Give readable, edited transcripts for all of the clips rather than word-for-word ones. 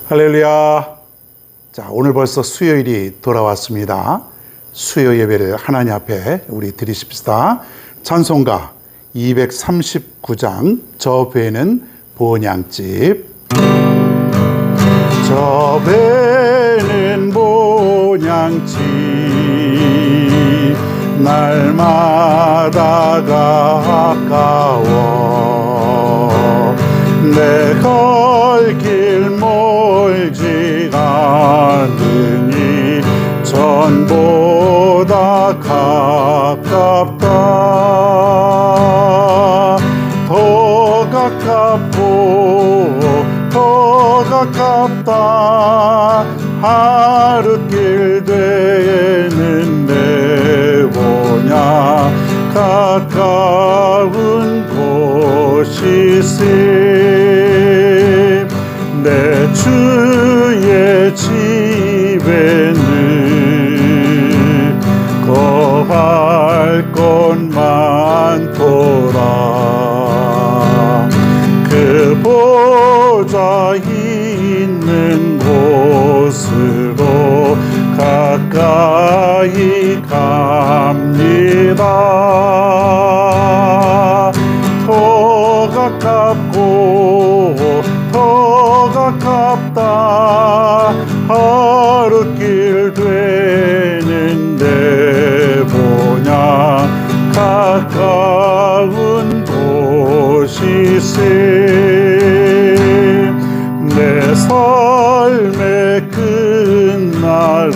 할렐루야. 자, 오늘 벌써 수요일이 돌아왔습니다. 수요 예배를 하나님 앞에 우리 드리십시다. 찬송가 239장 저 배는 본향집. 저 배는 본향집 날마다 가까워 내 갈 길 멀지 않으니 전보다 가깝다. 더 가깝고 더 가깝다. 하루길 되는 내 본향 가까운 곳이세. 내 주의 집에는 거할 것 많도라. 그 보좌 있는 곳으로 가까이 갑니다. 더 가깝고 더 가깝다. 하루길 되는 내 본향 가까운 곳이세. 내 삶의 끝날을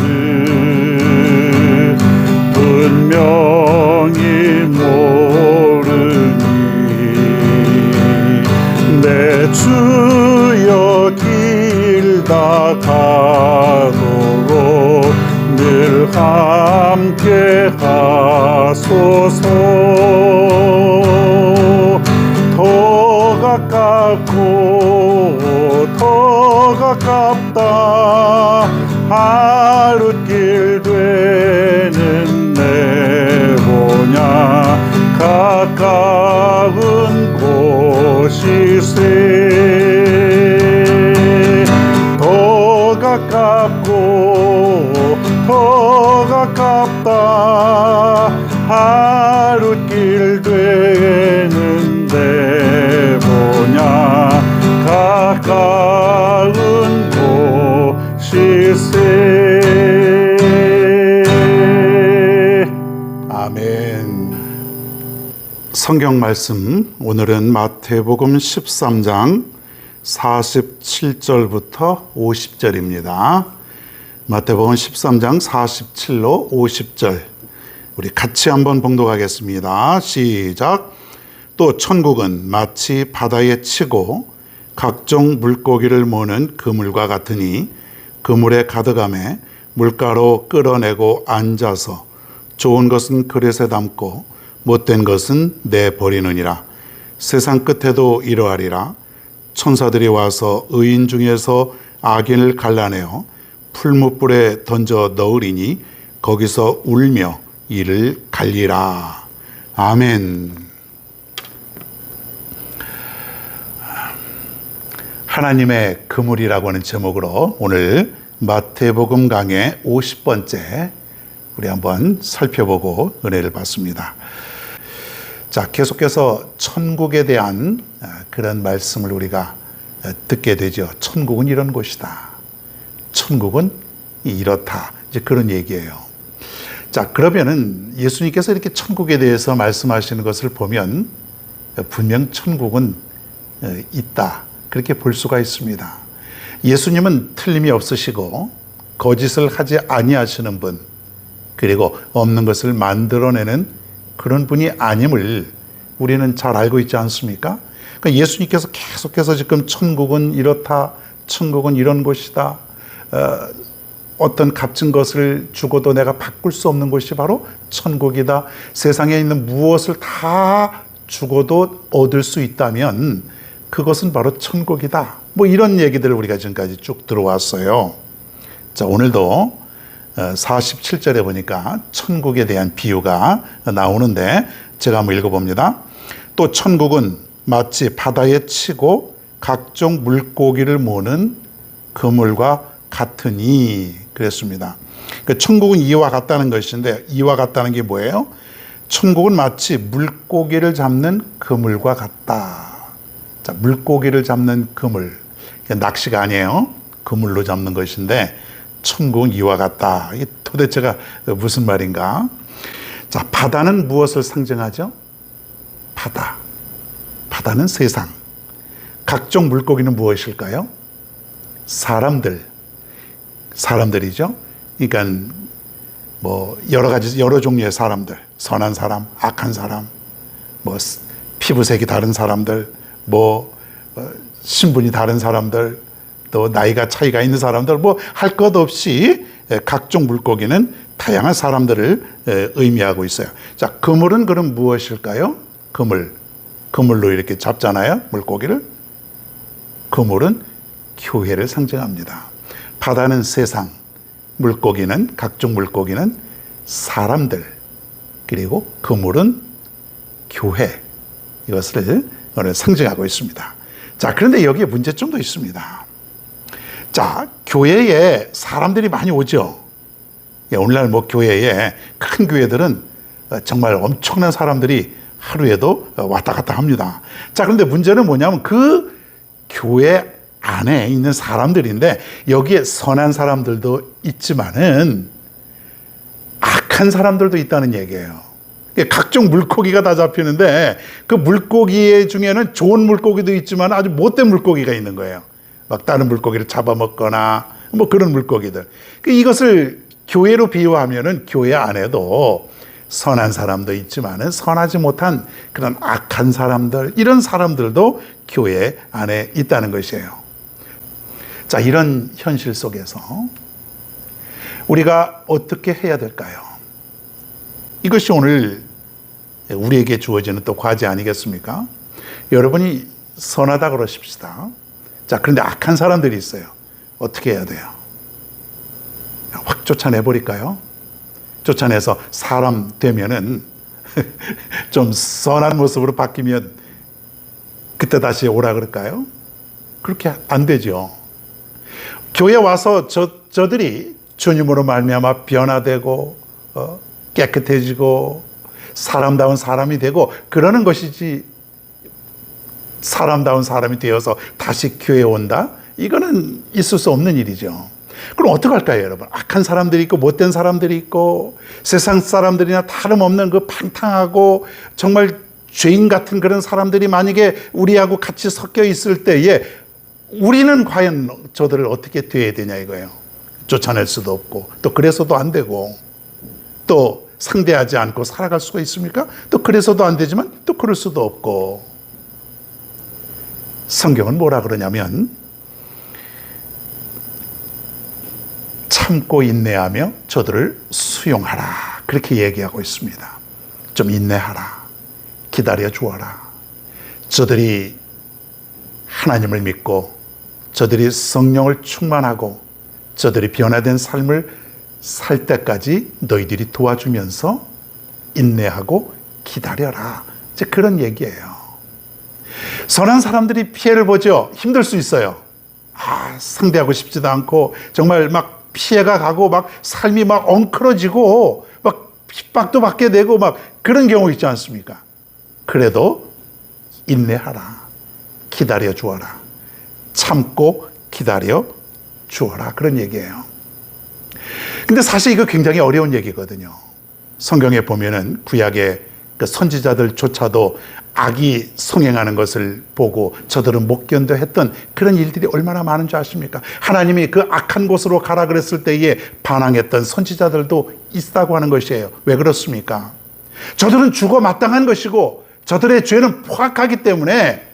분명히 모르니 내 주여 길 다 가도록 늘 함께 하소서. 더 가깝고 더 가깝다. 하루길 되는 내 본향 가까운 곳이세. 더 가깝고 더 가깝다. 하루길 되는 내 본향 가까운 곳이세. 아멘. 성경 말씀 오늘은 마태복음 13장 47절부터 50절입니다. 마태복음 13장 47로 50절 우리 같이 한번 봉독하겠습니다. 시작. 또 천국은 마치 바다에 치고 각종 물고기를 모는 그물과 같으니 그물에 가득함에 물가로 끌어내고 앉아서 좋은 것은 그릇에 담고 못된 것은 내버리느니라. 세상 끝에도 이러하리라. 천사들이 와서 의인 중에서 악인을 갈라내어 풀무불에 던져 넣으리니 거기서 울며 이를 갈리라. 아멘. 하나님의 그물이라고 하는 제목으로 오늘 마태복음 강의 50번째 우리 한번 살펴보고 은혜를 받습니다. 자, 계속해서 천국에 대한 그런 말씀을 우리가 듣게 되죠. 천국은 이런 곳이다. 천국은 이렇다. 이제 그런 얘기예요. 자, 그러면은 예수님께서 이렇게 천국에 대해서 말씀하시는 것을 보면 분명 천국은 있다. 그렇게 볼 수가 있습니다. 예수님은 틀림이 없으시고 거짓을 하지 아니하시는 분, 그리고 없는 것을 만들어내는 그런 분이 아님을 우리는 잘 알고 있지 않습니까? 그러니까 예수님께서 계속해서 지금 천국은 이렇다, 천국은 이런 곳이다, 어떤 값진 것을 주고도 내가 바꿀 수 없는 곳이 바로 천국이다. 세상에 있는 무엇을 다 주고도 얻을 수 있다면 그것은 바로 천국이다. 뭐 이런 얘기들을 우리가 지금까지 쭉 들어왔어요. 자, 오늘도 47절에 보니까 천국에 대한 비유가 나오는데 제가 한번 읽어봅니다. 또 천국은 마치 바다에 치고 각종 물고기를 모는 그물과 같으니 그랬습니다. 그 천국은 이와 같다는 것인데 이와 같다는 게 뭐예요? 천국은 마치 물고기를 잡는 그물과 같다. 자, 물고기를 잡는 그물. 낚시가 아니에요. 그물로 잡는 것인데 천국은 이와 같다. 이게 도대체가 무슨 말인가? 자, 바다는 무엇을 상징하죠? 바다. 바다는 세상. 각종 물고기는 무엇일까요? 사람들이죠. 그러니까 뭐 여러 종류의 사람들, 선한 사람, 악한 사람, 뭐 피부색이 다른 사람들, 뭐 신분이 다른 사람들, 또 나이가 차이가 있는 사람들, 뭐 할 것 없이 각종 물고기는 다양한 사람들을 의미하고 있어요. 자, 그물은 그럼 무엇일까요? 그물로 이렇게 잡잖아요, 물고기를. 그물은 교회를 상징합니다. 바다는 세상, 물고기는 각종 물고기는 사람들, 그리고 그물은 교회, 이것을 오늘 상징하고 있습니다. 자, 그런데 여기에 문제점도 있습니다. 자, 교회에 사람들이 많이 오죠. 오늘날 뭐 교회에 큰 교회들은 정말 엄청난 사람들이 하루에도 왔다 갔다 합니다. 자, 그런데 문제는 뭐냐면 그 교회 안에 있는 사람들인데 여기에 선한 사람들도 있지만은 악한 사람들도 있다는 얘기예요. 각종 물고기가 다 잡히는데 그 물고기 중에는 좋은 물고기도 있지만 아주 못된 물고기가 있는 거예요. 막 다른 물고기를 잡아먹거나 뭐 그런 물고기들. 이것을 교회로 비유하면은 교회 안에도 선한 사람도 있지만은 선하지 못한 그런 악한 사람들, 이런 사람들도 교회 안에 있다는 것이에요. 자, 이런 현실 속에서 우리가 어떻게 해야 될까요? 이것이 오늘 우리에게 주어지는 또 과제 아니겠습니까? 여러분이 선하다 그러십시다. 자, 그런데 악한 사람들이 있어요. 어떻게 해야 돼요? 확 쫓아내버릴까요? 쫓아내서 사람 되면은 좀 선한 모습으로 바뀌면 그때 다시 오라 그럴까요? 그렇게 안 되죠. 교회 와서 저들이 주님으로 말미암아 변화되고 깨끗해지고 사람다운 사람이 되고 그러는 것이지, 사람다운 사람이 되어서 다시 교회에 온다? 이거는 있을 수 없는 일이죠. 그럼 어떡할까요, 여러분? 악한 사람들이 있고 못된 사람들이 있고 세상 사람들이나 다름없는 그 방탕하고 정말 죄인 같은 그런 사람들이 만약에 우리하고 같이 섞여 있을 때에 우리는 과연 저들을 어떻게 대해야 되냐 이거예요. 쫓아낼 수도 없고 또 그래서도 안 되고 또 상대하지 않고 살아갈 수가 있습니까? 또 그래서도 안 되지만 또 그럴 수도 없고. 성경은 뭐라 그러냐면 참고 인내하며 저들을 수용하라, 그렇게 얘기하고 있습니다. 좀 인내하라, 기다려 주어라. 저들이 하나님을 믿고 저들이 성령을 충만하고 저들이 변화된 삶을 살 때까지 너희들이 도와주면서 인내하고 기다려라, 이제 그런 얘기예요. 선한 사람들이 피해를 보죠. 힘들 수 있어요. 상대하고 싶지도 않고 정말 막 피해가 가고 막 삶이 막 엉클어지고 막 핍박도 받게 되고 막 그런 경우 있지 않습니까? 그래도 인내하라, 기다려 주어라, 참고 기다려 주어라, 그런 얘기예요. 근데 사실 이거 굉장히 어려운 얘기거든요. 성경에 보면은 구약의 그 선지자들조차도 악이 성행하는 것을 보고 저들은 못 견뎌 했던 그런 일들이 얼마나 많은 줄 아십니까? 하나님이 그 악한 곳으로 가라 그랬을 때에 반항했던 선지자들도 있다고 하는 것이에요. 왜 그렇습니까? 저들은 죽어 마땅한 것이고 저들의 죄는 포악하기 때문에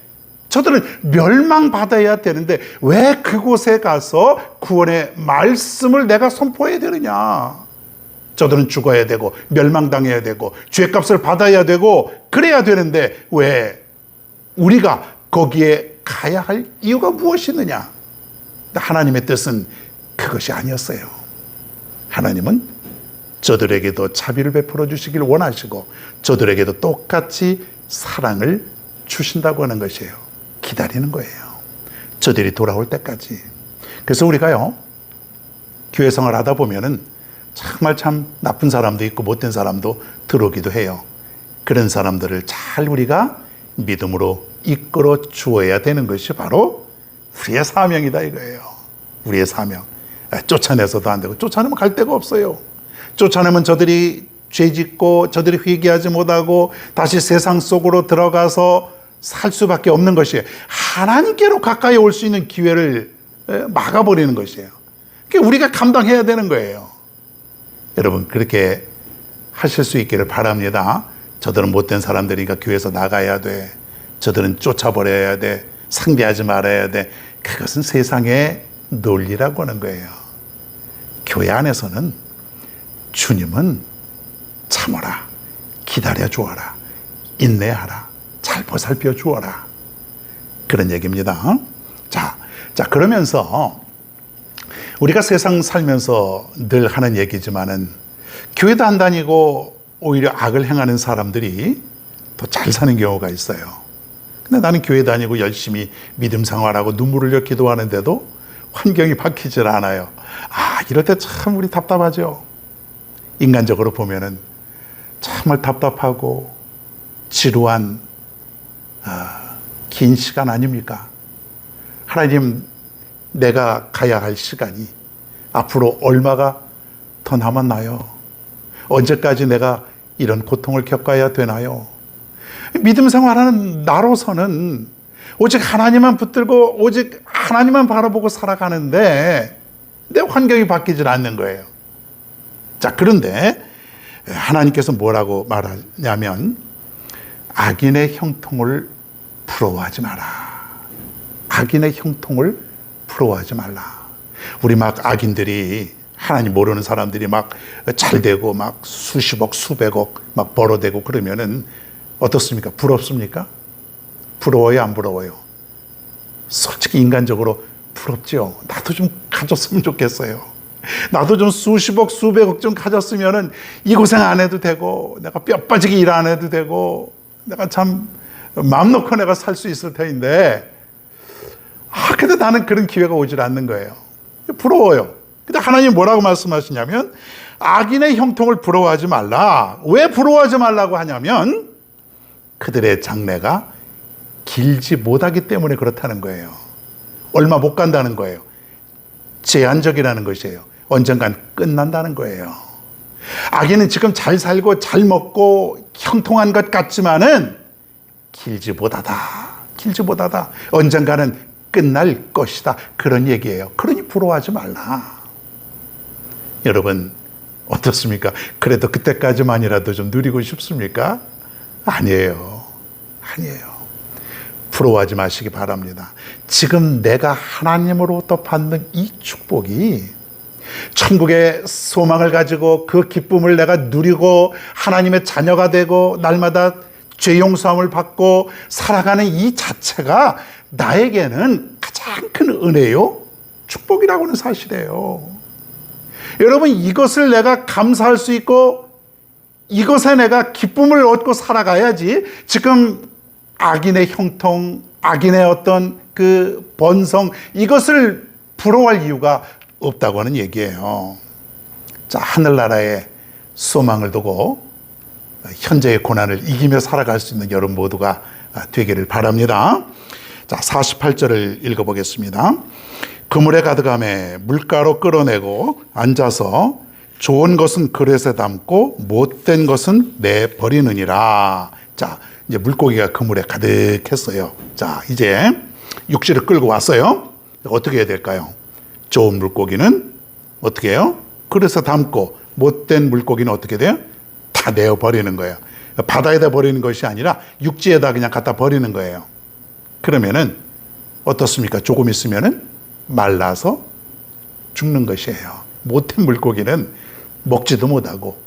저들은 멸망받아야 되는데 왜 그곳에 가서 구원의 말씀을 내가 선포해야 되느냐? 저들은 죽어야 되고 멸망당해야 되고 죄값을 받아야 되고 그래야 되는데 왜 우리가 거기에 가야 할 이유가 무엇이느냐? 하나님의 뜻은 그것이 아니었어요. 하나님은 저들에게도 자비를 베풀어 주시길 원하시고 저들에게도 똑같이 사랑을 주신다고 하는 것이에요. 기다리는 거예요. 저들이 돌아올 때까지. 그래서 우리가요, 교회 생활 하다 보면은 정말 참 나쁜 사람도 있고 못된 사람도 들어오기도 해요. 그런 사람들을 잘 우리가 믿음으로 이끌어 주어야 되는 것이 바로 우리의 사명이다 이거예요. 우리의 사명. 쫓아내서도 안 되고, 쫓아내면 갈 데가 없어요. 쫓아내면 저들이 죄짓고 저들이 회개하지 못하고 다시 세상 속으로 들어가서 살 수밖에 없는 것이에요. 하나님께로 가까이 올 수 있는 기회를 막아버리는 것이에요. 그러니까 우리가 감당해야 되는 거예요. 여러분, 그렇게 하실 수 있기를 바랍니다. 저들은 못된 사람들이니까 교회에서 나가야 돼. 저들은 쫓아버려야 돼. 상대하지 말아야 돼. 그것은 세상의 논리라고 하는 거예요. 교회 안에서는 주님은 참아라, 기다려 주어라, 인내하라, 잘 보살펴 주어라, 그런 얘기입니다. 자, 그러면서 우리가 세상 살면서 늘 하는 얘기지만은 교회도 안 다니고 오히려 악을 행하는 사람들이 더 잘 사는 경우가 있어요. 근데 나는 교회 다니고 열심히 믿음 생활하고 눈물을 흘려 기도하는데도 환경이 바뀌질 않아요. 이럴 때 참 우리 답답하죠. 인간적으로 보면은 정말 답답하고 지루한 긴 시간 아닙니까? 하나님, 내가 가야 할 시간이 앞으로 얼마가 더 남았나요? 언제까지 내가 이런 고통을 겪어야 되나요? 믿음 생활하는 나로서는 오직 하나님만 붙들고 오직 하나님만 바라보고 살아가는데 내 환경이 바뀌질 않는 거예요. 자, 그런데 하나님께서 뭐라고 말하냐면 악인의 형통을 부러워하지 마라. 악인의 형통을 부러워하지 말라. 우리 막 악인들이, 하나님 모르는 사람들이 막 잘 되고 막 수십억 수백억 막 벌어대고 그러면은 어떻습니까? 부럽습니까? 부러워요, 안 부러워요? 솔직히 인간적으로 부럽죠. 나도 좀 가졌으면 좋겠어요. 나도 좀 수십억 수백억 좀 가졌으면은 이 고생 안 해도 되고, 내가 뼈 빠지게 일 안 해도 되고, 내가 참 마음 놓고 내가 살 수 있을 텐데, 근데 나는 그런 기회가 오질 않는 거예요. 부러워요. 근데 하나님 뭐라고 말씀하시냐면 악인의 형통을 부러워하지 말라. 왜 부러워하지 말라고 하냐면 그들의 장래가 길지 못하기 때문에 그렇다는 거예요. 얼마 못 간다는 거예요. 제한적이라는 것이에요. 언젠간 끝난다는 거예요. 악인은 지금 잘 살고 잘 먹고 형통한 것 같지만은 길지 못하다. 언젠가는 끝날 것이다. 그런 얘기예요. 그러니 부러워하지 말라. 여러분, 어떻습니까? 그래도 그때까지만이라도 좀 누리고 싶습니까? 아니에요. 부러워하지 마시기 바랍니다. 지금 내가 하나님으로부터 받는 이 축복이 천국의 소망을 가지고 그 기쁨을 내가 누리고 하나님의 자녀가 되고 날마다 죄 용서함을 받고 살아가는 이 자체가 나에게는 가장 큰 은혜요, 축복이라고 하는 사실이에요. 여러분, 이것을 내가 감사할 수 있고 이것에 내가 기쁨을 얻고 살아가야지 지금 악인의 형통, 악인의 어떤 그 번성, 이것을 부러워할 이유가 없다고 하는 얘기예요. 자, 하늘나라의 소망을 두고 현재의 고난을 이기며 살아갈 수 있는 여러분 모두가 되기를 바랍니다. 자, 48절을 읽어보겠습니다. 그물에 가득함에 물가로 끌어내고 앉아서 좋은 것은 그릇에 담고 못된 것은 내버리느니라. 자, 이제 물고기가 그물에 가득했어요. 자, 이제 육지를 끌고 왔어요. 어떻게 해야 될까요? 좋은 물고기는 어떻게 해요? 그릇에 담고 못된 물고기는 어떻게 돼요? 다 내어버리는 거예요. 바다에다 버리는 것이 아니라 육지에다 그냥 갖다 버리는 거예요. 그러면은 어떻습니까? 조금 있으면은 말라서 죽는 것이에요. 못된 물고기는 먹지도 못하고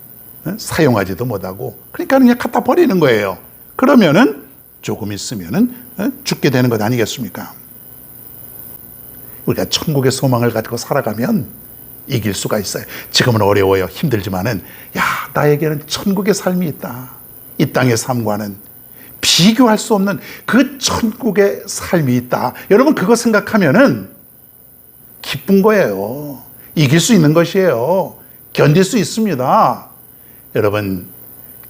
사용하지도 못하고 그러니까 그냥 갖다 버리는 거예요. 그러면은 조금 있으면은 죽게 되는 것 아니겠습니까? 우리가 천국의 소망을 가지고 살아가면 이길 수가 있어요. 지금은 어려워요. 힘들지만은 나에게는 천국의 삶이 있다. 이 땅의 삶과는 비교할 수 없는 그 천국의 삶이 있다. 여러분, 그거 생각하면은 기쁜 거예요. 이길 수 있는 것이에요. 견딜 수 있습니다. 여러분,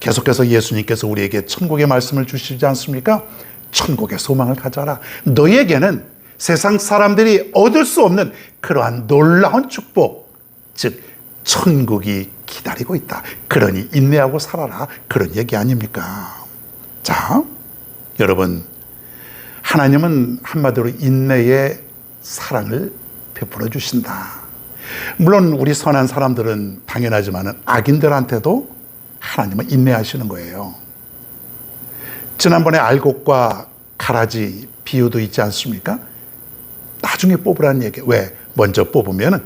계속해서 예수님께서 우리에게 천국의 말씀을 주시지 않습니까? 천국의 소망을 가져라. 너희에게는 세상 사람들이 얻을 수 없는 그러한 놀라운 축복, 즉 천국이 기다리고 있다. 그러니 인내하고 살아라. 그런 얘기 아닙니까? 자, 여러분, 하나님은 한마디로 인내의 사랑을 베풀어 주신다. 물론 우리 선한 사람들은 당연하지만 악인들한테도 하나님은 인내하시는 거예요. 지난번에 알곡과 가라지 비유도 있지 않습니까? 나중에 뽑으라는 얘기. 왜? 먼저 뽑으면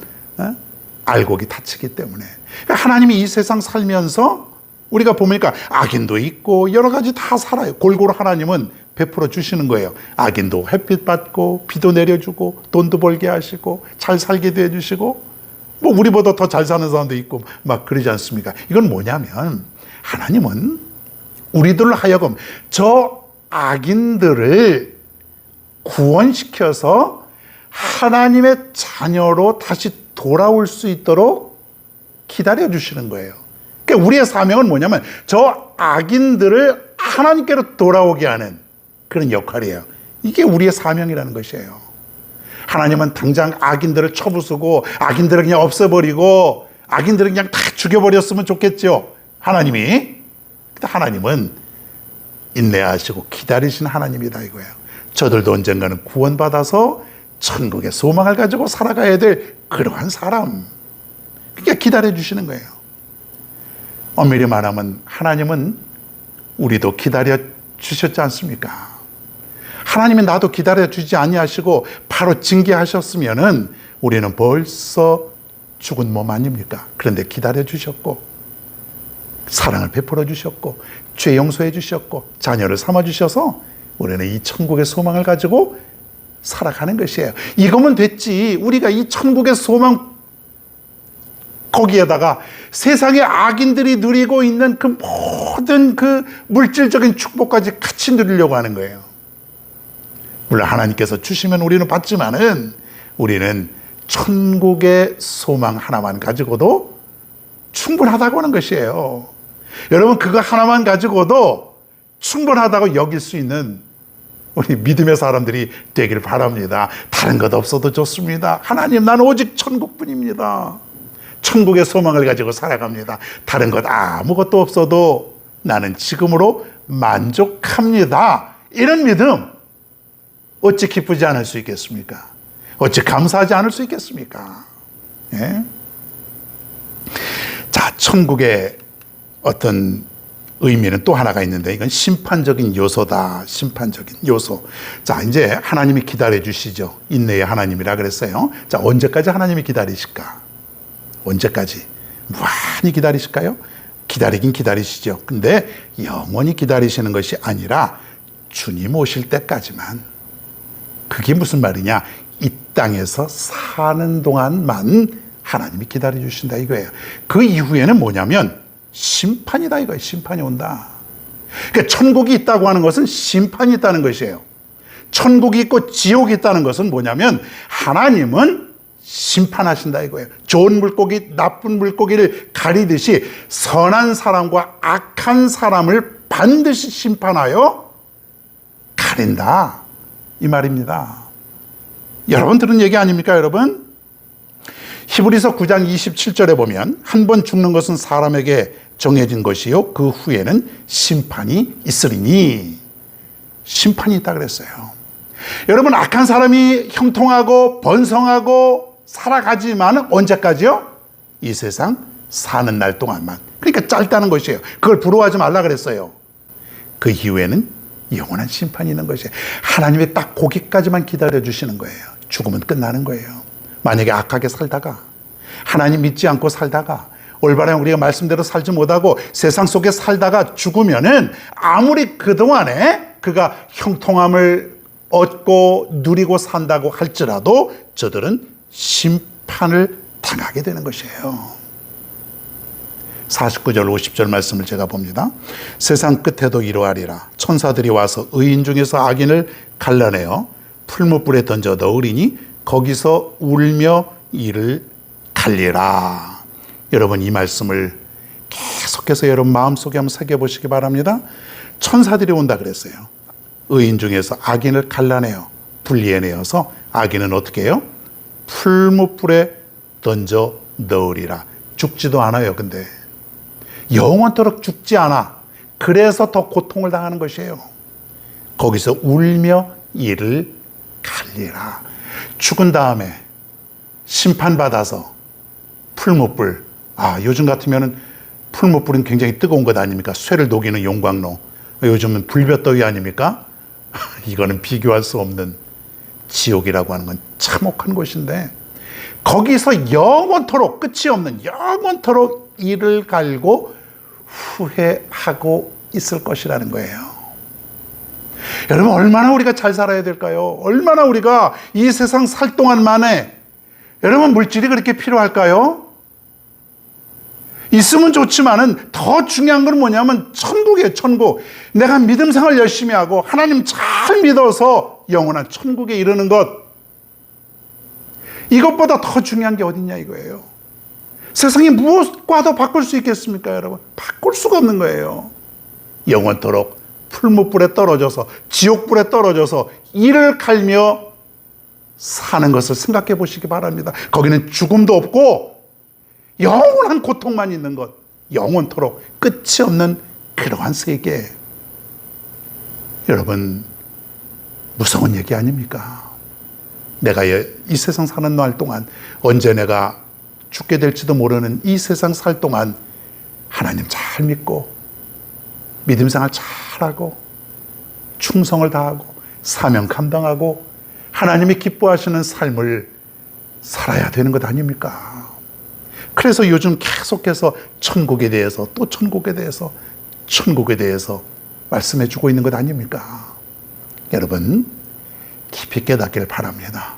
알곡이 다치기 때문에. 하나님이 이 세상 살면서 우리가 보니까 악인도 있고 여러 가지 다 살아요. 골고루 하나님은 베풀어 주시는 거예요. 악인도 햇빛 받고 비도 내려주고 돈도 벌게 하시고 잘 살게도 해주시고 뭐 우리보다 더 잘 사는 사람도 있고 막 그러지 않습니까? 이건 뭐냐면 하나님은 우리들 하여금 저 악인들을 구원시켜서 하나님의 자녀로 다시 돌아올 수 있도록 기다려 주시는 거예요. 그러니까 우리의 사명은 뭐냐면 저 악인들을 하나님께로 돌아오게 하는 그런 역할이에요. 이게 우리의 사명이라는 것이에요. 하나님은 당장 악인들을 쳐부수고 악인들을 그냥 없애버리고 악인들을 그냥 다 죽여버렸으면 좋겠죠. 하나님이. 근데 하나님은 인내하시고 기다리신 하나님이다 이거예요. 저들도 언젠가는 구원받아서 천국의 소망을 가지고 살아가야 될 그러한 사람. 그게 기다려주시는 거예요. 엄밀히 말하면 하나님은 우리도 기다려주셨지 않습니까? 하나님이 나도 기다려주지 아니하시고 바로 징계하셨으면은 우리는 벌써 죽은 몸 아닙니까? 그런데 기다려주셨고 사랑을 베풀어 주셨고 죄 용서해 주셨고 자녀를 삼아 주셔서 우리는 이 천국의 소망을 가지고 살아가는 것이에요. 이거면 됐지. 우리가 이 천국의 소망 거기에다가 세상의 악인들이 누리고 있는 그 모든 그 물질적인 축복까지 같이 누리려고 하는 거예요. 물론 하나님께서 주시면 우리는 받지만은 우리는 천국의 소망 하나만 가지고도 충분하다고 하는 것이에요. 여러분, 그거 하나만 가지고도 충분하다고 여길 수 있는 우리 믿음의 사람들이 되길 바랍니다. 다른 것 없어도 좋습니다. 하나님, 나는 오직 천국뿐입니다. 천국의 소망을 가지고 살아갑니다. 다른 것 아무것도 없어도 나는 지금으로 만족합니다. 이런 믿음 어찌 기쁘지 않을 수 있겠습니까? 어찌 감사하지 않을 수 있겠습니까? 예? 자, 천국의 어떤 의미는 또 하나가 있는데 이건 심판적인 요소다. 심판적인 요소. 자, 이제 하나님이 기다려 주시죠. 인내의 하나님이라 그랬어요. 자, 언제까지 하나님이 기다리실까? 언제까지? 무한히 기다리실까요? 기다리긴 기다리시죠. 근데 영원히 기다리시는 것이 아니라 주님 오실 때까지만. 그게 무슨 말이냐? 이 땅에서 사는 동안만 하나님이 기다려 주신다 이거예요. 그 이후에는 뭐냐면 심판이다 이거예요. 심판이 온다. 그러니까 천국이 있다고 하는 것은 심판이 있다는 것이에요. 천국이 있고 지옥이 있다는 것은 뭐냐면 하나님은 심판하신다 이거예요. 좋은 물고기, 나쁜 물고기를 가리듯이 선한 사람과 악한 사람을 반드시 심판하여 가린다 이 말입니다. 여러분 들은 얘기 아닙니까 여러분? 히브리서 9장 27절에 보면 한 번 죽는 것은 사람에게 정해진 것이요 그 후에는 심판이 있으리니. 심판이 있다 그랬어요. 여러분, 악한 사람이 형통하고 번성하고 살아가지만 언제까지요? 이 세상 사는 날 동안만. 그러니까 짧다는 것이에요. 그걸 부러워하지 말라 그랬어요. 그 이후에는 영원한 심판이 있는 것이에요. 하나님이 딱 거기까지만 기다려주시는 거예요. 죽으면 끝나는 거예요. 만약에 악하게 살다가 하나님 믿지 않고 살다가 올바른 우리가 말씀대로 살지 못하고 세상 속에 살다가 죽으면은 아무리 그동안에 그가 형통함을 얻고 누리고 산다고 할지라도 저들은 심판을 당하게 되는 것이에요. 49절 50절 말씀을 제가 봅니다. 세상 끝에도 이러하리라. 천사들이 와서 의인 중에서 악인을 갈라내어 풀무불에 던져 넣으리니 거기서 울며 이를 갈리라. 여러분, 이 말씀을 계속해서 여러분 마음속에 한번 새겨보시기 바랍니다. 천사들이 온다 그랬어요. 의인 중에서 악인을 갈라내어 분리해내어서 악인은 어떻게 해요? 풀무불에 던져 넣으리라. 죽지도 않아요. 근데 영원토록 죽지 않아. 그래서 더 고통을 당하는 것이에요. 거기서 울며 이를 갈리라. 죽은 다음에 심판받아서 풀무불. 요즘 같으면은 풀무불은 굉장히 뜨거운 것 아닙니까? 쇠를 녹이는 용광로. 요즘은 불볕더위 아닙니까? 이거는 비교할 수 없는 지옥이라고 하는 건 참혹한 곳인데, 거기서 영원토록 끝이 없는 영원토록 이를 갈고 후회하고 있을 것이라는 거예요. 여러분, 얼마나 우리가 잘 살아야 될까요? 얼마나 우리가 이 세상 살 동안만에, 여러분, 물질이 그렇게 필요할까요? 있으면 좋지만은 더 중요한 건 뭐냐면 천국이에요. 천국. 내가 믿음 생활 열심히 하고 하나님 잘 믿어서 영원한 천국에 이르는 것, 이것보다 더 중요한 게 어딨냐 이거예요. 세상이 무엇과도 바꿀 수 있겠습니까, 여러분? 바꿀 수가 없는 거예요. 영원토록 풀무불에 떨어져서, 지옥불에 떨어져서 이를 갈며 사는 것을 생각해 보시기 바랍니다. 거기는 죽음도 없고 영원한 고통만 있는 것, 영원토록 끝이 없는 그러한 세계. 여러분, 무서운 얘기 아닙니까? 내가 이 세상 사는 날 동안, 언제 내가 죽게 될지도 모르는 이 세상 살 동안 하나님 잘 믿고 믿음 생활 잘하고 충성을 다하고 사명 감당하고 하나님이 기뻐하시는 삶을 살아야 되는 것 아닙니까? 그래서 요즘 계속해서 천국에 대해서, 또 천국에 대해서, 천국에 대해서 말씀해 주고 있는 것 아닙니까? 여러분, 깊이 깨닫기를 바랍니다.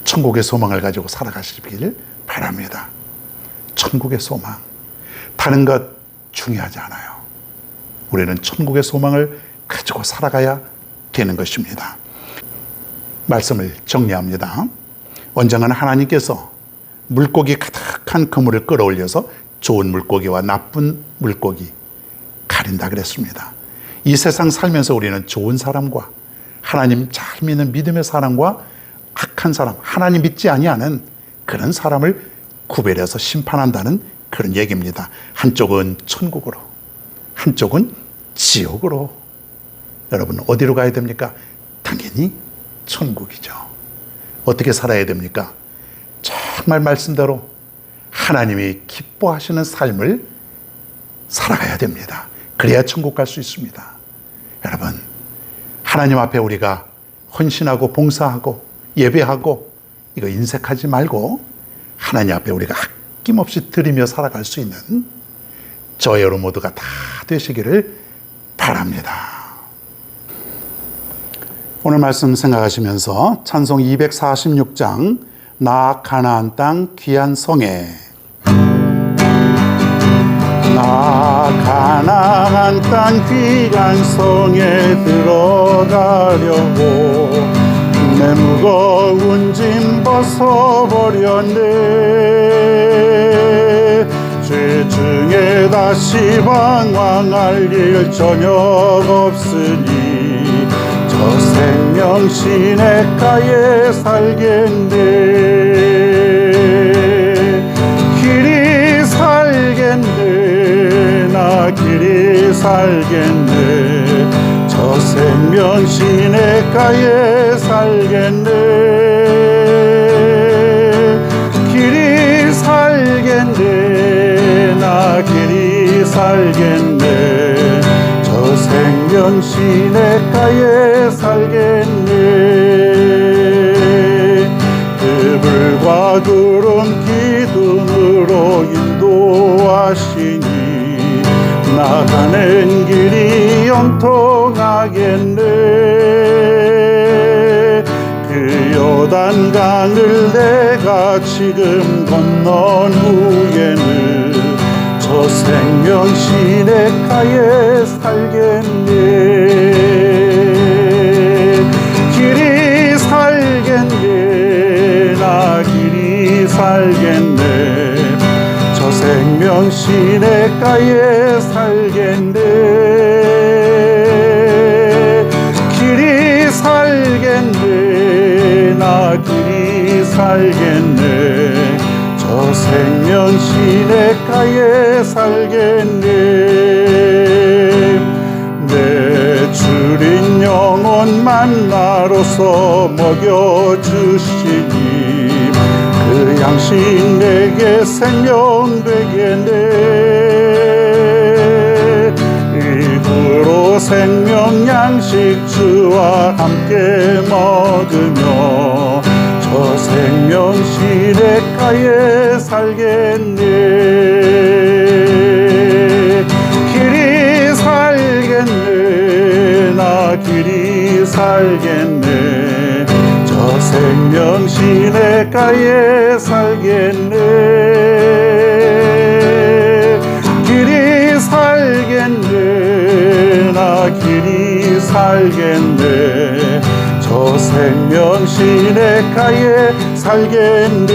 천국의 소망을 가지고 살아가시길 바랍니다. 천국의 소망, 다른 것 중요하지 않아요. 우리는 천국의 소망을 가지고 살아가야 되는 것입니다. 말씀을 정리합니다. 언젠가는 하나님께서 물고기 가득한 그물을 끌어올려서 좋은 물고기와 나쁜 물고기 가린다 그랬습니다. 이 세상 살면서 우리는 좋은 사람과 하나님 잘 믿는 믿음의 사람과 악한 사람, 하나님 믿지 아니하는 그런 사람을 구별해서 심판한다는 그런 얘기입니다. 한쪽은 천국으로, 한쪽은 지옥으로. 여러분, 어디로 가야 됩니까? 당연히 천국이죠. 어떻게 살아야 됩니까? 정말 말씀대로 하나님이 기뻐하시는 삶을 살아가야 됩니다. 그래야 천국 갈 수 있습니다. 여러분, 하나님 앞에 우리가 헌신하고 봉사하고 예배하고 이거 인색하지 말고 하나님 앞에 우리가 아낌없이 드리며 살아갈 수 있는 저 여러분 모두가 다 되시기를 바랍니다. 오늘 말씀 생각하시면서 찬송 246장 나 가나안 땅 귀한 성에, 나 가나안 땅 귀한 성에 들어가려고 내 무거운 짐 벗어버렸네. 죄 중에 다시 방황할 일 전혀 없으니 저 생명 시냇가에 살겠네. 길이 살겠네. 나 길이 살겠네. 저 생명 시냇가에 살겠네. 길이 살겠네. 나 길이 살겠네. 저 생명 시냇가에 살겠네. 그불과 구름 기둥으로 인도하시니 나가는 길이 영통하겠네. 그 요단강을 내가 지금 건넌 후에는 저 생명 시냇가에 살겠네. 길이 살겠네. 살겠네. 저 생명 시냇가에 살겠네. 길이 살겠네. 나 길이 살겠네. 저 생명 시냇가에 살겠네. 내 주린 영혼 만나로서 먹여주시니 그 양식 내게 생명 되겠네. 이후로 생명 양식 주와 함께 먹으며 저 생명 시냇가에 살겠네. 길이 살겠네. 나 길이 살겠네. 저 생명 시냇가에 살겠네. 길이 살겠네. 나 길이 살겠네. 저 생명 시냇가에 살겠네.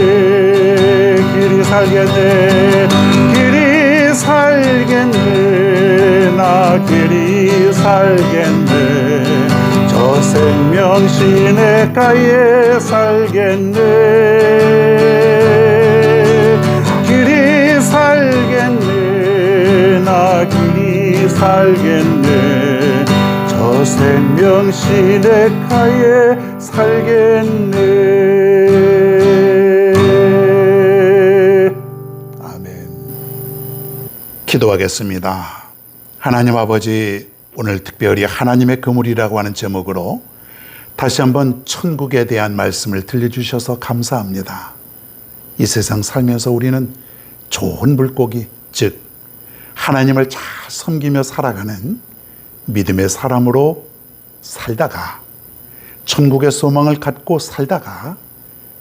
길이 살겠네. 길이 살겠네. 나 길이 살겠네. 저 생명 시냇가에 살겠네. 길이 살겠네. 나 길이 살겠네. 저 생명 시냇가에 살겠네. 아멘. 기도하겠습니다. 하나님 아버지, 오늘 특별히 하나님의 그물이라고 하는 제목으로 다시 한번 천국에 대한 말씀을 들려주셔서 감사합니다. 이 세상 살면서 우리는 좋은 물고기, 즉 하나님을 잘 섬기며 살아가는 믿음의 사람으로 살다가 천국의 소망을 갖고 살다가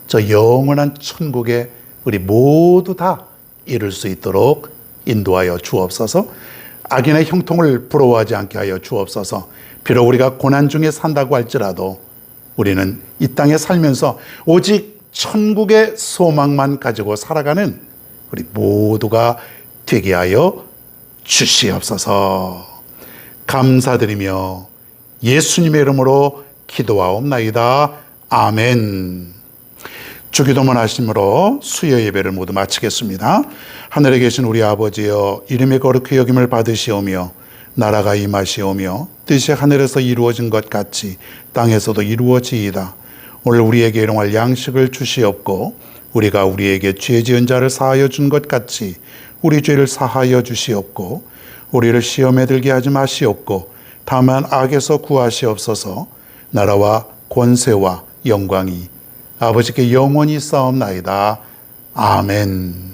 저 영원한 천국에 우리 모두 다 이룰 수 있도록 인도하여 주옵소서. 악인의 형통을 부러워하지 않게 하여 주옵소서. 비록 우리가 고난 중에 산다고 할지라도 우리는 이 땅에 살면서 오직 천국의 소망만 가지고 살아가는 우리 모두가 되게 하여 주시옵소서. 감사드리며 예수님의 이름으로 기도하옵나이다. 아멘. 주기도문 하심으로 수요 예배를 모두 마치겠습니다. 하늘에 계신 우리 아버지여, 이름의 거룩히 여김을 받으시오며 나라가 임하시오며 뜻이 하늘에서 이루어진 것 같이 땅에서도 이루어지이다. 오늘 우리에게 일용할 양식을 주시옵고 우리가 우리에게 죄 지은 자를 사하여 준 것 같이 우리 죄를 사하여 주시옵고 우리를 시험에 들게 하지 마시옵고 다만 악에서 구하시옵소서. 나라와 권세와 영광이 아버지께 영원히 싸움나이다. 아멘.